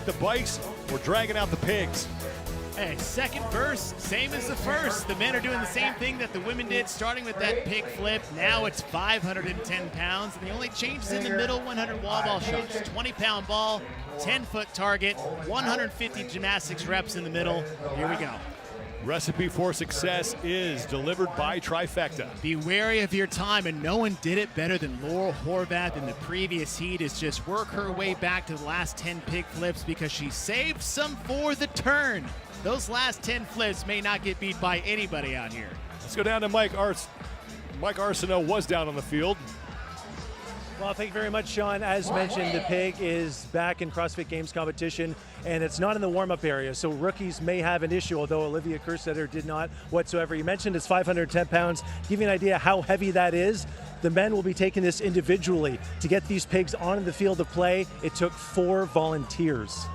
The bikes, we're dragging out the pigs. Hey, second verse, same as the first. The men are doing the same thing that the women did, starting with that pig flip. Now it's 510 pounds, and the only change is in the middle 100 wall ball shots. 20-pound ball, 10-foot target, 150 gymnastics reps in the middle. Here we go. Recipe for success is delivered by Trifecta. Be wary of your time, and no one did it better than Laurel Horvath in the previous heat, is just work her way back to the last 10 pig flips because she saved some for the turn. Those last 10 flips may not get beat by anybody out here. Let's go down to Mike Arsenault. Mike Arsenault was down on the field. Well, thank you very much, Sean. As mentioned, the pig is back in CrossFit Games competition, and it's not in the warm-up area, so rookies may have an issue, although Olivia Kerstetter did not whatsoever. You mentioned it's 510 pounds. To give you an idea how heavy that is, the men will be taking this individually. To get these pigs on the field of play, it took 4 volunteers.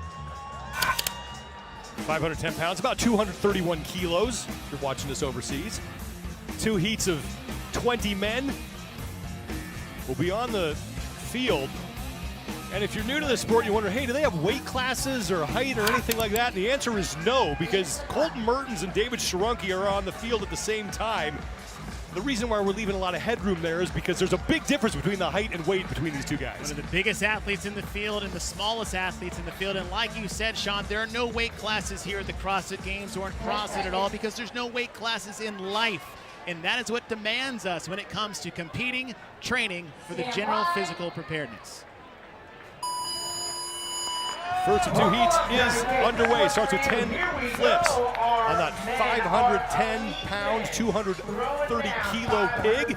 510 pounds, about 231 kilos, if you're watching this overseas. 2 heats of 20 men will be on the field. And if you're new to the sport, you wonder, hey, do they have weight classes or height or anything like that? And the answer is no, because Colton Mertens and David Sharonki are on the field at the same time. The reason why we're leaving a lot of headroom there is because there's a big difference between the height and weight between these two guys. One of the biggest athletes in the field and the smallest athletes in the field. And like you said, Sean, there are no weight classes here at the CrossFit Games or in CrossFit at all, because there's no weight classes in life. And that is what demands us when it comes to competing, training for the general physical preparedness. First of 2 heats is underway. Starts with 10 flips on that 510-pound, 230-kilo pig.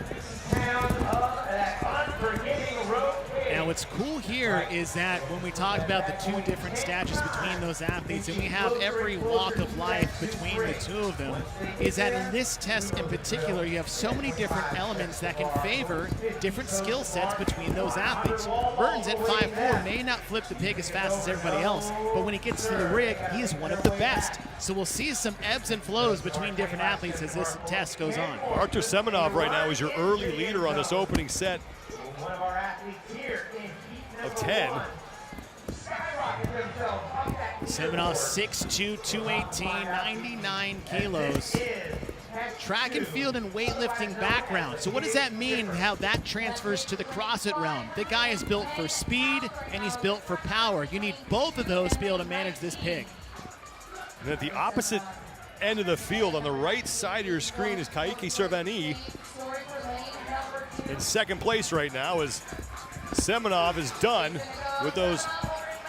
Now what's cool here is that when we talk about the 2 different statures between those athletes, and we have every walk of life between the 2 of them, is that in this test in particular, you have so many different elements that can favor different skill sets between those athletes. Burton's at 5'4" may not flip the pig as fast as everybody else, but when he gets to the rig, he is one of the best. So we'll see some ebbs and flows between different athletes as this test goes on. Artur Semenov right now is your early leader on this opening set of 10. Semenov 6'2", 218, 99 kilos. Track and field and weightlifting background. So what does that mean, how that transfers to the CrossFit realm? The guy is built for speed and he's built for power. You need both of those to be able to manage this pig. And at the opposite end of the field, on the right side of your screen, is Kaiki Servani. In second place right now, as Semenov is done with those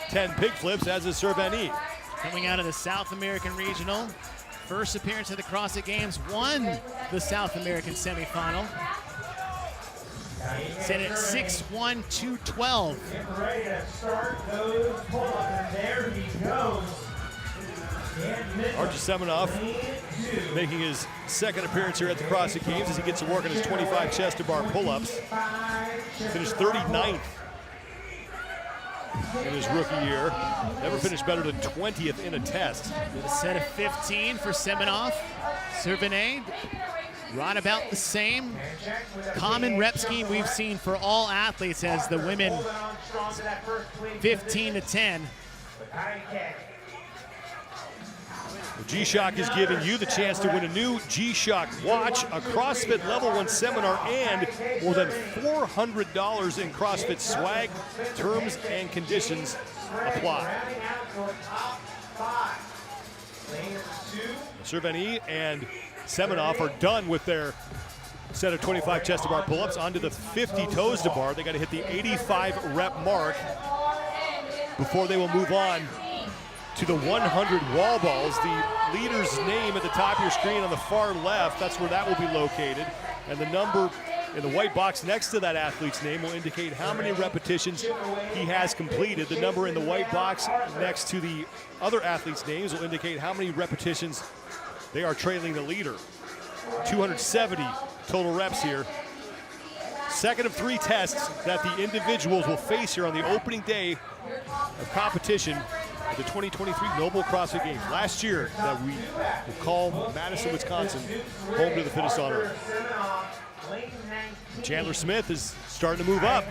10 pig flips, as is Servani. Coming out of the South American Regional, first appearance at the CrossFit Games, won the South American semifinal. Set at 6'1", 212. Artur Semenov making his second appearance here at the CrossFit Games as he gets to work on his 25 chest to bar pull-ups. Finished 39th in his rookie year. Never finished better than 20th in a test. With a set of 15 for Semenov. Servane, right about the same common rep scheme we've seen for all athletes as the women 15 to 10. G-Shock is giving you the chance to win a new G-Shock watch, a CrossFit Level 1 seminar, and more than $400 in CrossFit swag. Terms and conditions apply. Servani and Semenov are done with their set of 25 chest to bar pull-ups. Onto the 50 toes to bar. They got to hit the 85 rep mark before they will move on to the 100 wall balls. The leader's name at the top of your screen on the far left, that's where that will be located. And the number in the white box next to that athlete's name will indicate how many repetitions he has completed. The number in the white box next to the other athlete's names will indicate how many repetitions they are trailing the leader. 270 total reps here. Second of 3 tests that the individuals will face here on the opening day of competition at the 2023 Noble CrossFit Games. Last year that we will call Madison, Wisconsin home to the fittest on earth. Chandler Smith is starting to move up.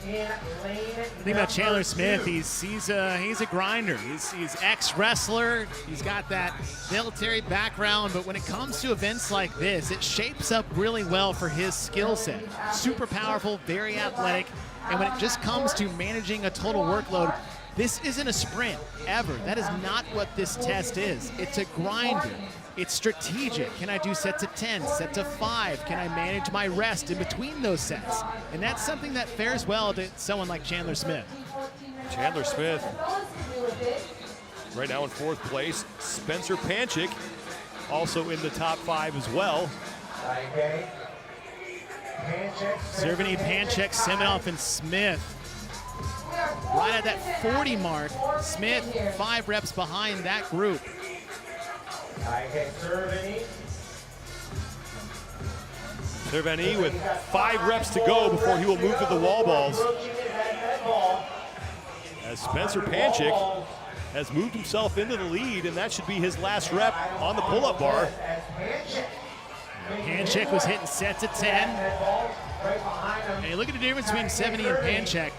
The thing about Chandler Smith, he's a grinder. He's ex-wrestler. He's got that military background, but when it comes to events like this, it shapes up really well for his skill set. Super powerful, very athletic, and when it just comes to managing a total workload, this isn't a sprint, ever. That is not what this test is. It's a grinder. It's strategic. Can I do sets of 10, sets of 5? Can I manage my rest in between those sets? And that's something that fares well to someone like Chandler Smith. Chandler Smith right now in 4th place. Spencer Panchik also in the top 5 as well. Cerveny, Panchik, Semenoff, and Smith. Right at that 40 mark. Smith 5 reps behind that group. Cerveny with 5 reps to go before he will move to the wall balls. As Spencer Panchik has moved himself into the lead, and that should be his last rep on the pull-up bar. Panchik was hitting sets of 10. Hey, look at the difference between Cerveny and Panchik.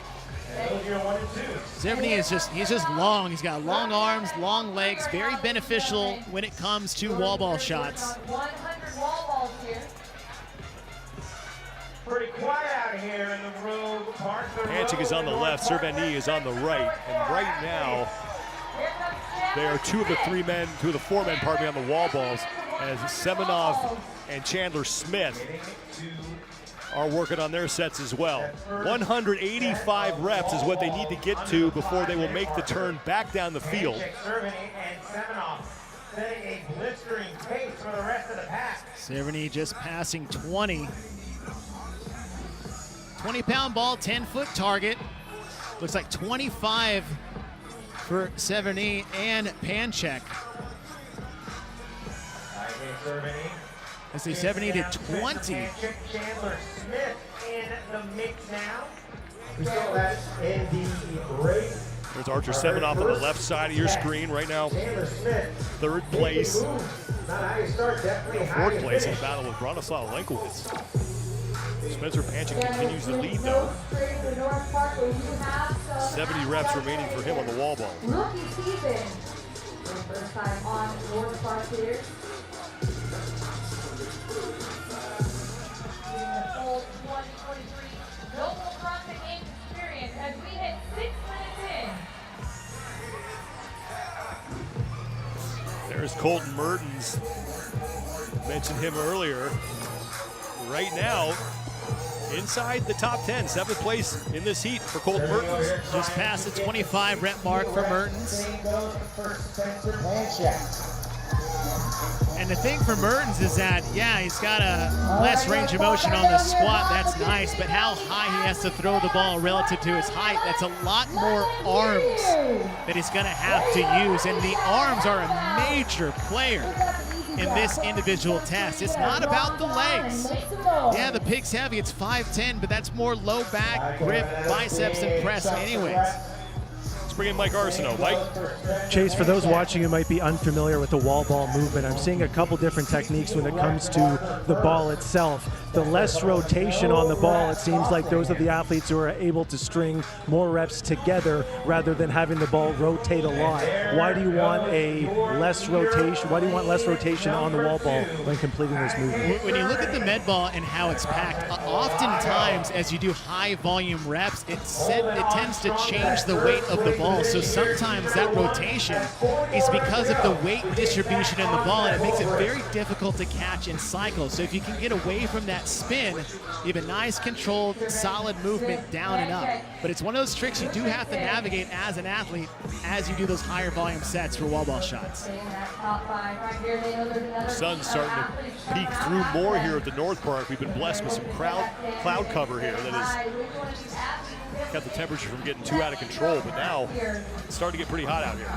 Cerveny is he's just long. He's got long arms, long legs, very beneficial when it comes to wall ball shots. Pretty quiet out here in the room. Panchik is on the left, Cerveny is on the right, and right now they are two of the 4 men, pardon me, on the wall balls, as Semenoff and Chandler Smith are working on their sets as well. 185 reps is what they need to get to before they will make the turn back down the field. Cerveny just passing 20. 20-pound ball, 10-foot target. Looks like 25 for Cerveny and Panchik. Let's see, Cerveny did 20. Chandler Smith in the mix now. There's Archer Semenoff on the left side of your screen right now. 3rd place. 4th place in the battle with Bronislaw Lenkowitz. Spencer Panchik continues to lead though. 70 reps remaining for him on the wall ball. Rookie season. First time on North Park here. The full 2023 Global CrossFit Games experience as we hit 6 minutes in. There's Colton Mertens. Mentioned him earlier. Right now, inside the top 10, 7th place in this heat for Colton Mertens. Just past the 25 rep mark for Mertens. And the thing for Mertens is that, yeah, he's got a less range of motion on the squat. That's nice, but how high he has to throw the ball relative to his height, that's a lot more arms that he's going to have to use. And the arms are a major player in this individual test. It's not about the legs. Yeah, the pig's heavy, it's 5'10", but that's more low back, grip, biceps, and press anyways. Let's bring in Mike Arsenault. Mike? Chase, for those watching who might be unfamiliar with the wall ball movement, I'm seeing a couple different techniques when it comes to the ball itself. The less rotation on the ball, it seems like those are the athletes who are able to string more reps together rather than having the ball rotate a lot. Why do you want less rotation? Why do you want less rotation on the wall ball when completing this movement? When you look at the med ball and how it's packed, oftentimes as you do high volume reps, it tends to change the weight of the ball. So sometimes that rotation is because of the weight distribution in the ball, and it makes it very difficult to catch and cycle. So if you can get away from that spin, you have a nice controlled, solid movement down and up. But it's one of those tricks you do have to navigate as an athlete as you do those higher volume sets for wall ball shots. The sun's starting to peek through more here at the North Park. We've been blessed with some cloud cover here that has kept the temperature from getting too out of control, but now it's starting to get pretty hot out here.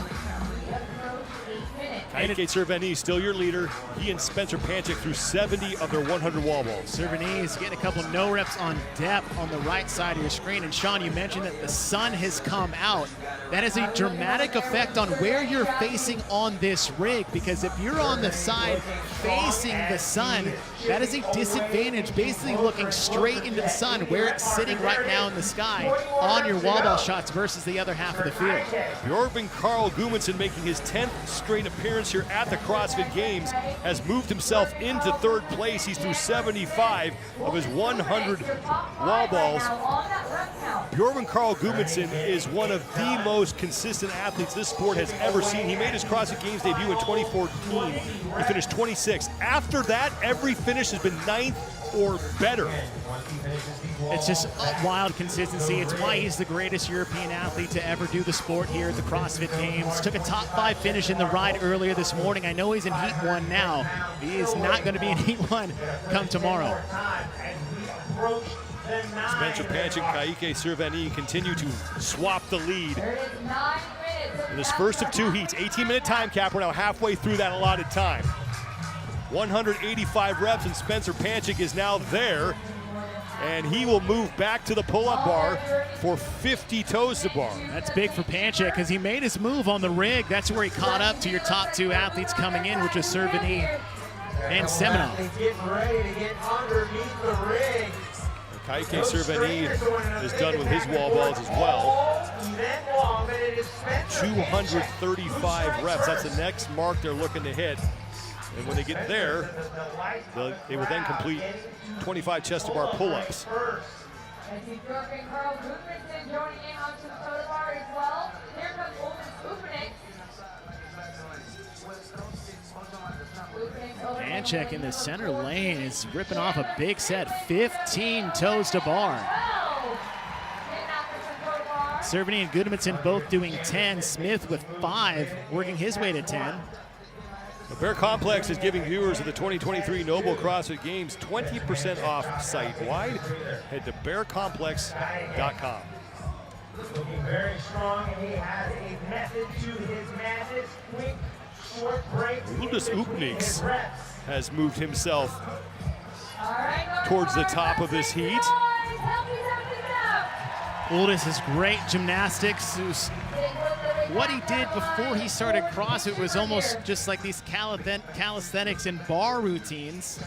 Kaike Cerveny, still your leader. He and Spencer Panchik threw 70 of their 100 wall balls. Cerveny is getting a couple no reps on depth on the right side of your screen. And Sean, you mentioned that the sun has come out. that has a dramatic effect on where you're facing on this rig, because if you're on the side facing the sun, that is a disadvantage, basically looking straight into the sun where it's sitting right now in the sky on your wall ball shots versus the other half of the field. Bjorgvin Carl Gudmundsson, making his 10th straight appearance here at the CrossFit Games, has moved himself into 3rd place. He's through 75 of his 100 wall balls. Bjorgvin Carl Gudmundsson is one of the most consistent athletes this sport has ever seen. He made his CrossFit Games debut in 2014. He finished 26th. After that, every finish has been 9th or better. It's just wild consistency. It's why he's the greatest European athlete to ever do the sport here at the CrossFit Games. Took a top 5 finish in the ride earlier this morning. I know he's in Heat 1 now. He is not going to be in Heat 1 come tomorrow. Spencer Panchik, Kaike Servani continue to swap the lead. In this first of 2 heats, 18-minute time cap. We're now halfway through that allotted time. 185 reps, and Spencer Panchik is now there. And he will move back to the pull-up bar for 50 toes to bar. That's big for Panchik because he made his move on the rig. That's where he caught up to your top 2 athletes coming in, which is Servani and Semenov. Getting ready to get underneath the rig. Kaike Servani is done with his wall balls as well. 235 reps. That's the next mark they're looking to hit. And when they get there, they will then complete 25 chest to bar pull-ups. Bjorgvin Carl Gudmundsson joining in onto the toe to bar as well. Here comes Upenik. Panchik in the center lane is ripping off a big set, 15 toes to bar. Servani and Gudmundsson both doing 10. Smith with 5, working his way to 10. The Bear Complex is giving viewers of the 2023 Noble CrossFit Games 20% off site-wide. Head to bearcomplex.com. Looking very strong, and he has a method to his madness. Quick, short breaks. Ludus Upniks has moved himself towards the top of this heat. Uldis is great gymnastics. What he did before he started CrossFit was almost just like these calisthenics and bar routines.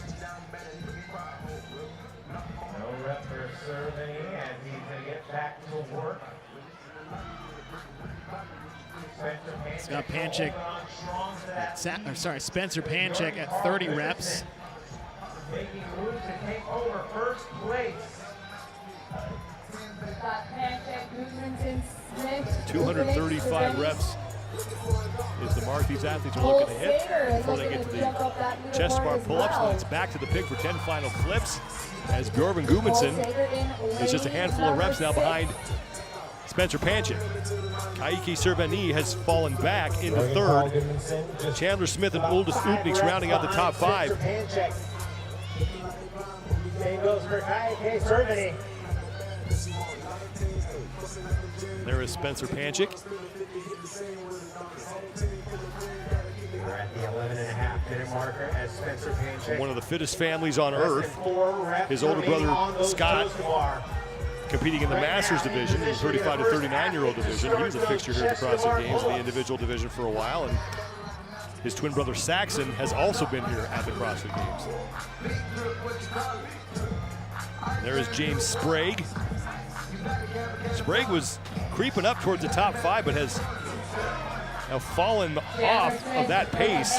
No rep for Servani, and he's going to get back to work. It's got Panchik, Spencer Panchik at 30 reps. Making moves to take over first place. 235 reps is the mark these athletes are looking to hit before they get to the chest bar pull-ups. And then it's back to the pig for 10 final flips, as Bjorgvin Gudmundsson is just a handful of reps now behind Spencer Panchik. Kaike Servani has fallen back into 3rd. Chandler Smith and Uldis Upniks rounding out the top 5. Same goes for Kaike Servani. There is Spencer Panchik. We're at the 11.5-minute marker as Spencer Panchik. One of the fittest families on earth. His older brother, Scott, competing in the Masters division, in the 35 to 39-year-old division. He was a fixture here at the CrossFit Games in the individual division for a while. And his twin brother, Saxon, has also been here at the CrossFit Games. There is James Sprague. Sprague was creeping up towards the top 5, but has now fallen off of that pace.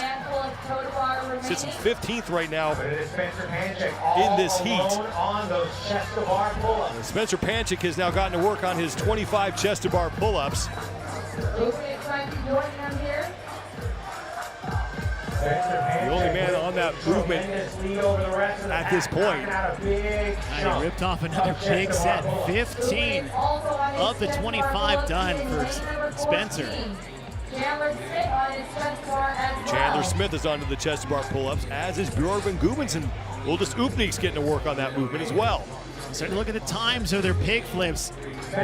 Sits in 15th right now in this heat. And Spencer Panchik has now gotten to work on his 25 chest to bar pull-ups. The only man on that movement at this point. He ripped off another big set. 15 of the 25 done for Spencer. Chandler Smith is onto the chest to bar pull-ups, as is Bjorgvin Gudmundsson. Uldis Upniks getting to work on that movement as well. Starting to look at the times of their pig flips.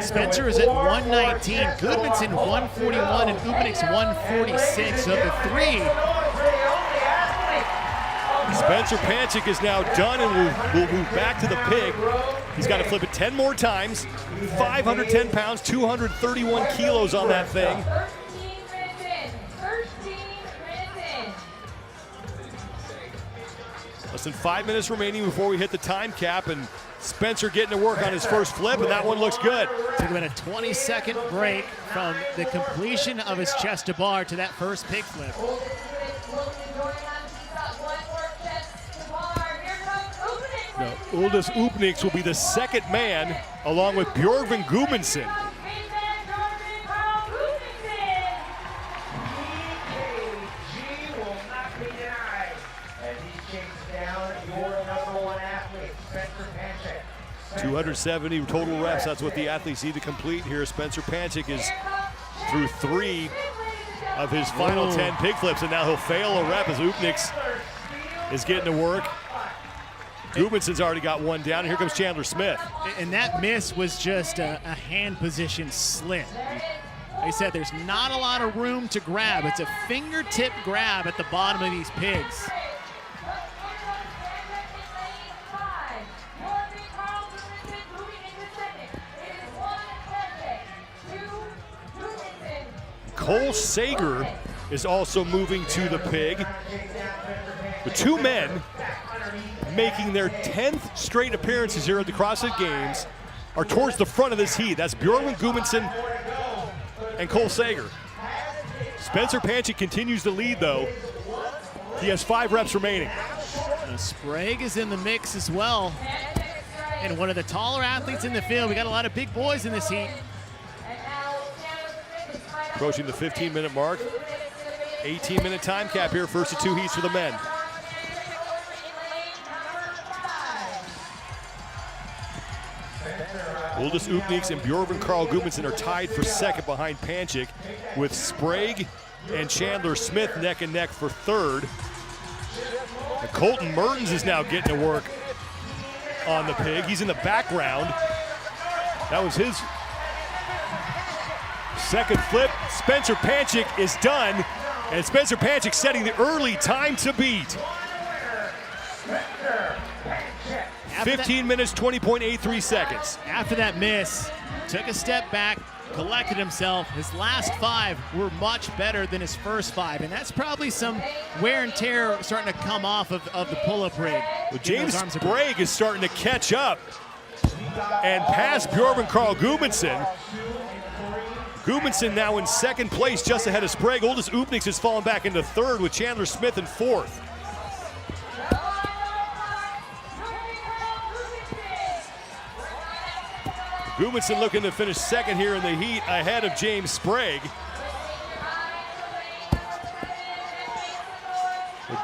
Spencer is at 119, Gudmundsson 141, and Upniks 146 of the 3. Spencer Panchik is now done and will move back to the pig He's got to flip it 10 more times. 510 pounds, 231 kilos on that thing. 13 minutes in. 13 minutes in. Less than 5 minutes remaining before we hit the time cap, and Spencer getting to work on his first flip, and that one looks good. Took about a 20-second break from the completion of his chest to bar to that first pig flip. Now, Uldis Upniks will be the second man, along with Björgvin Gudmundsson. BKG will not be denied as he chases down your number one athlete, Spencer Panchik. 270 total reps, that's what the athletes need to complete here. Spencer Panchik is through 3 of his final 10 pig flips, and now he'll fail a rep as Upniks is getting to work. Gudmundsson's already got one down, and here comes Chandler Smith. And that miss was just a hand position slip. Like I said, there's not a lot of room to grab. It's a fingertip grab at the bottom of these pigs. Cole Sager is also moving to the pig. The two men making their 10th straight appearances here at the CrossFit Games are towards the front of this heat. That's Björgvin Gudmundsson and Cole Sager. Spencer Panchik continues to lead, though. He has 5 reps remaining. Sprague is in the mix as well. And one of the taller athletes in the field. We got a lot of big boys in this heat. Approaching the 15-minute mark. 18-minute time cap here, first of 2 heats for the men. Uldis Upniks and Björgvin Carl Gudmundsson are tied for second behind Panchik, with Sprague and Chandler Smith neck and neck for third. And Colton Mertens is now getting to work on the pig. He's in the background. That was his second flip. Spencer Panchik is done, and Spencer Panchik setting the early time to beat. 15 minutes, 20.83 seconds. After that miss, took a step back, collected himself. His last 5 were much better than his first 5, and that's probably some wear and tear starting to come off of the pull-up rig. Well, James Sprague is starting to catch up and pass Björgvin Carl Gudmundsson. Gudmundsson now in second place, just ahead of Sprague. Uldis Upniks has fallen back into third, with Chandler Smith in fourth. Gudmundsson looking to finish second here in the heat, ahead of James Sprague.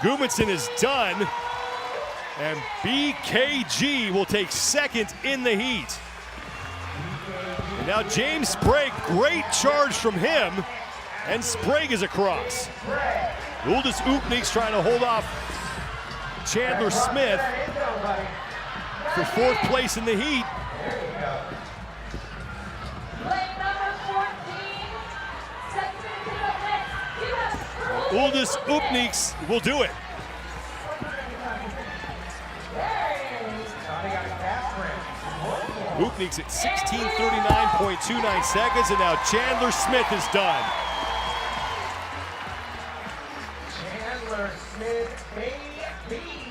Gudmundsson is done, and BKG will take second in the heat. And now James Sprague, great charge from him, and Sprague is across. Uldis Upniks trying to hold off Chandler Smith for fourth place in the heat. Uldis Upniks will do it. Upniks at 16:39.29 seconds, and now Chandler Smith is done. Chandler Smith, baby,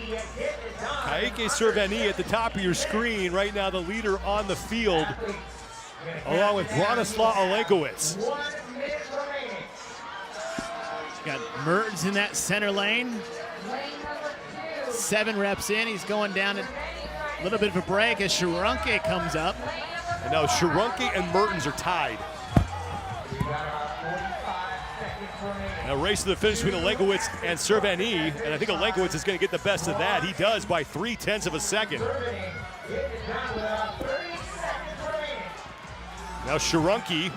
getting it done. Kaike Serveni at the top of your screen right now, the leader on the field, along with Bronislaw Olenkowicz. 1 minute remaining. Got Mertens in that center lane. 7 reps in, he's going down a little bit of a break as Sharonke comes up. And now Sharonke and Mertens are tied. Now race to the finish between Olenkowicz and Serveni, and I think Olenkowicz is going to get the best of that. He does by 0.3 of a second. Now Sharonke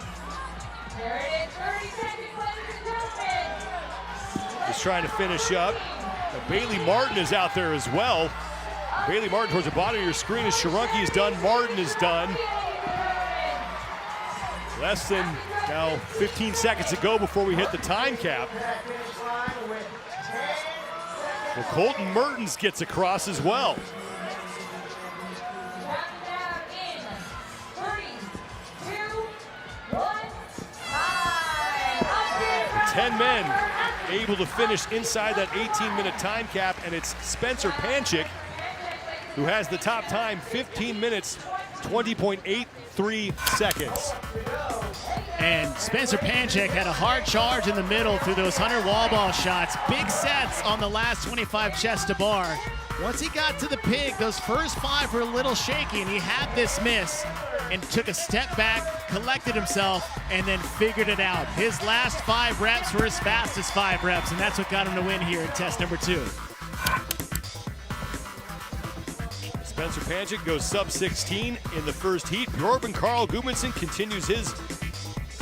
is trying to finish up. Now Bailey Martin is out there as well. Bailey Martin towards the bottom of your screen as Sharonke is done. Martin is done. Less than now 15 seconds to go before we hit the time cap. Well, Colton Mertens gets across as well. 10 men able to finish inside that 18-minute time cap, and it's Spencer Panchik who has the top time, 15 minutes, 20.83 seconds. And Spencer Panchik had a hard charge in the middle through those 100 wall ball shots. Big sets on the last 25 chest to bar. Once he got to the pig, those first 5 were a little shaky, and he had this miss and took a step back, collected himself, and then figured it out. His last 5 reps were his fastest 5 reps, and that's what got him to win here in test number 2. Spencer Panchik goes sub 16 in the first heat. Bjorben Carl Gudmundsson continues his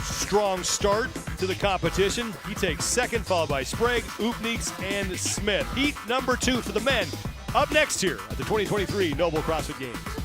strong start to the competition. He takes second, followed by Sprague, Oopnieks, and Smith. Heat number 2 for the men up next here at the 2023 Noble CrossFit Games.